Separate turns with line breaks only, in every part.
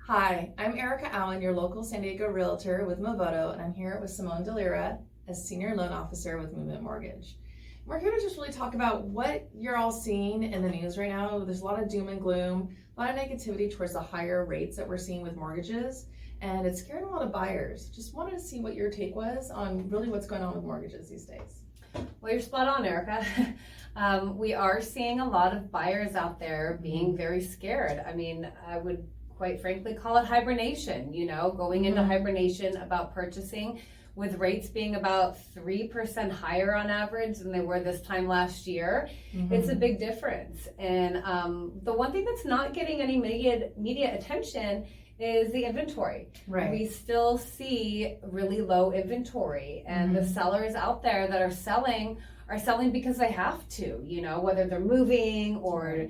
Hi, I'm Erica Auen, your local San Diego realtor with Movoto, and I'm here with Simone De Lira as Senior Loan Officer with Movement Mortgage. We're here to just really talk about what you're all seeing in the news right now. There's a lot of doom and gloom, a lot of negativity towards the higher rates that we're seeing with mortgages, and it's scaring a lot of buyers. Just wanted to see what your take was on really what's going on with mortgages these days.
Well, you're spot on, Erica. We are seeing a lot of buyers out there being very scared. I mean, I would quite frankly call it hibernation, going into hibernation about purchasing, with rates being about 3% higher on average than they were this time last year. It's a big difference. And the one thing that's not getting any media attention is the inventory.
Right.
We still see really low inventory, and the sellers out there that are selling because they have to, whether they're moving or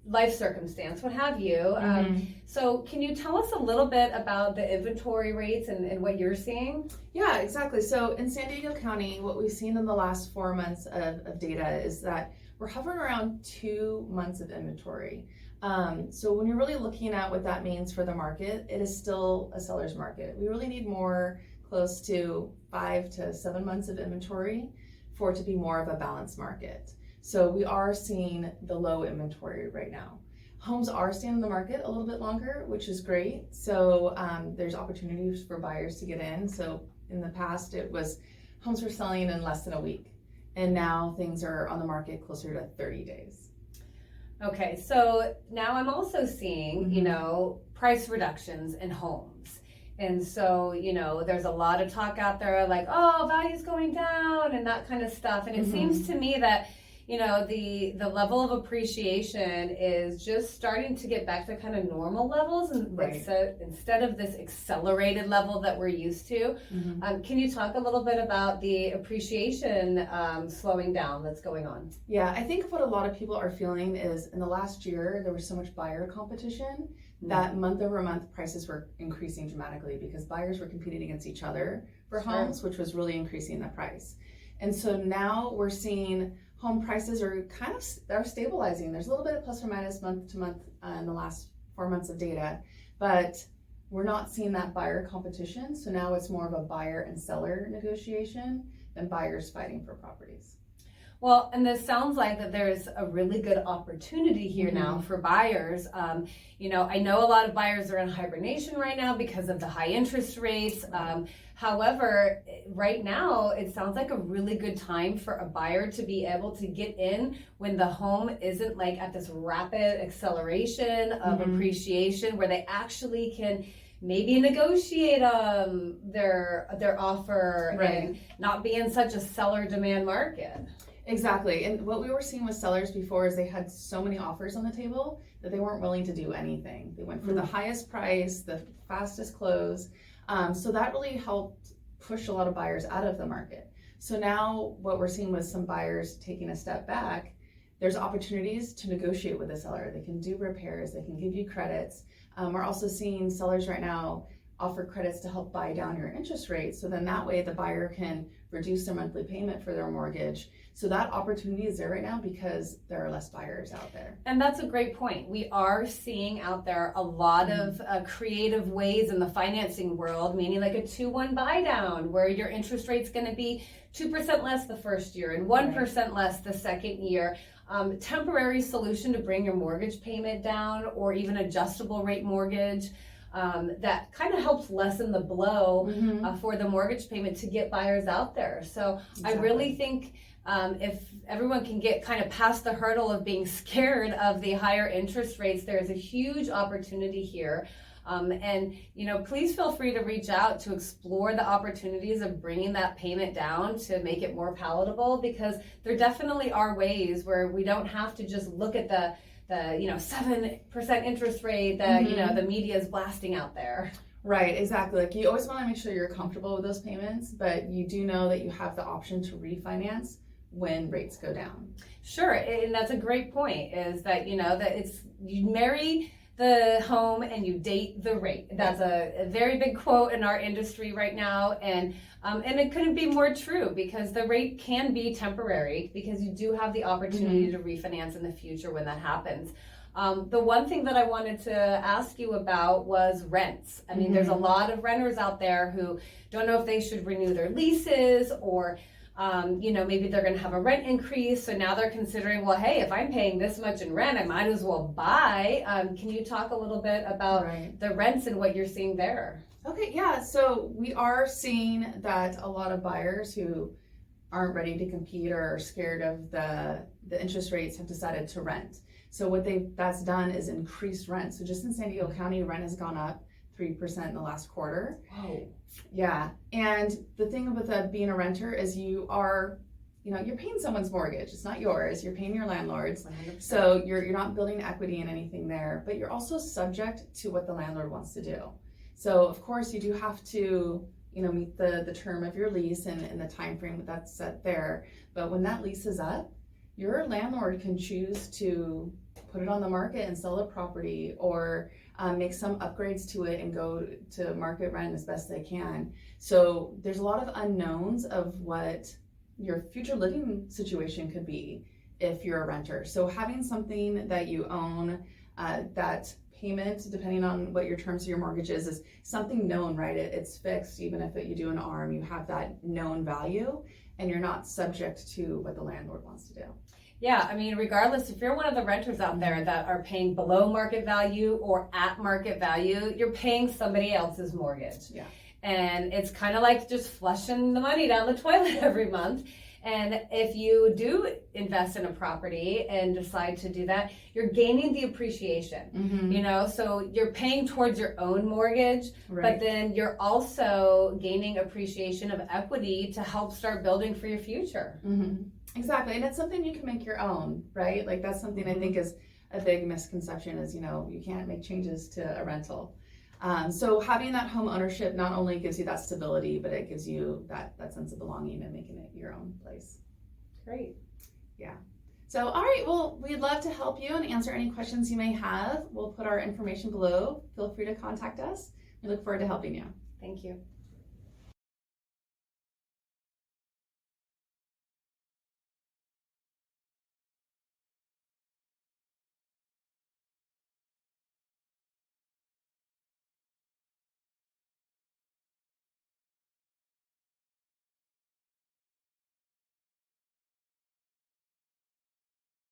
life circumstance, what have you. So can you tell us a little bit about the inventory rates and what you're seeing?
Yeah, exactly. So in San Diego County, what we've seen in the last 4 months of data is that we're hovering around 2 months of inventory. So when you're really looking at what that means for the market, it is still a seller's market. We really need more, close to 5 to 7 months of inventory for it to be more of a balanced market. So we are seeing the low inventory right now. Homes are staying in the market a little bit longer, which is great. So there's opportunities for buyers to get in. So in the past, it was homes were selling in less than a week. And now things are on the market closer to 30 days.
Okay, so now I'm also seeing, price reductions in homes. And so, there's a lot of talk out there like, oh, value's going down and that kind of stuff. And it seems to me that, the level of appreciation is just starting to get back to kind of normal levels, and instead of this accelerated level that we're used to. Can you talk a little bit about the appreciation slowing down that's going on?
Yeah, I think what a lot of people are feeling is in the last year, there was so much buyer competition that month over month prices were increasing dramatically because buyers were competing against each other for homes, which was really increasing the price. And so now we're seeing home prices are stabilizing. There's a little bit of plus or minus month to month in the last 4 months of data, but we're not seeing that buyer competition. So now it's more of a buyer and seller negotiation than buyers fighting for properties.
Well, and this sounds like that there's a really good opportunity here now for buyers. I know a lot of buyers are in hibernation right now because of the high interest rates. However, right now, it sounds like a really good time for a buyer to be able to get in when the home isn't like at this rapid acceleration of appreciation, where they actually can maybe negotiate their offer and not be in such a seller demand market.
Exactly. And what we were seeing with sellers before is they had so many offers on the table that they weren't willing to do anything. They went for the highest price, the fastest close. So that really helped push a lot of buyers out of the market. So now what we're seeing with some buyers taking a step back, there's opportunities to negotiate with the seller. They can do repairs, they can give you credits. We're also seeing sellers right now offer credits to help buy down your interest rate. So then that way the buyer can reduce their monthly payment for their mortgage. So that opportunity is there right now because there are less buyers out there.
And that's a great point. We are seeing out there a lot of creative ways in the financing world, meaning like a 2-1 buy down, where your interest rate's going to be 2% less the first year and 1% less the second year. Temporary solution to bring your mortgage payment down, or even adjustable rate mortgage. That kind of helps lessen the blow for the mortgage payment to get buyers out there. So I really think if everyone can get kind of past the hurdle of being scared of the higher interest rates, there's a huge opportunity here. And please feel free to reach out to explore the opportunities of bringing that payment down to make it more palatable, because there definitely are ways where we don't have to just look at the 7% interest rate that the media is blasting out there.
Right, exactly. Like, you always want to make sure you're comfortable with those payments, but you do know that you have the option to refinance when rates go down.
Sure, and that's a great point, is that that it's, you marry the home and you date the rate. That's a very big quote in our industry right now, and it couldn't be more true, because the rate can be temporary, because you do have the opportunity to refinance in the future when that happens. The one thing that I wanted to ask you about was rents. I mean, there's a lot of renters out there who don't know if they should renew their leases, or maybe they're going to have a rent increase. So now they're considering, well, hey, if I'm paying this much in rent, I might as well buy. Can you talk a little bit about the rents and what you're seeing there?
Okay, yeah. So we are seeing that a lot of buyers who aren't ready to compete or are scared of the interest rates have decided to rent. So what that's done is increased rent. So just in San Diego County, rent has gone up 3% in the last quarter.
Whoa.
Yeah. And the thing with being a renter is you're paying someone's mortgage. It's not yours. You're paying your landlord's.
100%.
So you're not building equity in anything there, but you're also subject to what the landlord wants to do. So of course you do have to, meet the term of your lease and the time frame that's set there. But when that lease is up, your landlord can choose to put it on the market and sell the property, or make some upgrades to it and go to market rent as best they can. So there's a lot of unknowns of what your future living situation could be if you're a renter. So having something that you own, that payment, depending on what your terms of your mortgage is something known, right? It's fixed. Even if you do an ARM, you have that known value, and you're not subject to what the landlord wants to do.
Yeah, I mean, regardless, if you're one of the renters out there that are paying below market value or at market value, you're paying somebody else's mortgage.
Yeah.
And it's kind of like just flushing the money down the toilet every month. And if you do invest in a property and decide to do that, you're gaining the appreciation, so you're paying towards your own mortgage, but then you're also gaining appreciation of equity to help start building for your future.
Exactly. And it's something you can make your own, right? Like that's something I think is a big misconception is, you can't make changes to a rental. So having that home ownership not only gives you that stability, but it gives you that sense of belonging and making it your own place.
Great.
Yeah. So, all right. Well, we'd love to help you and answer any questions you may have. We'll put our information below. Feel free to contact us. We look forward to helping you.
Thank you.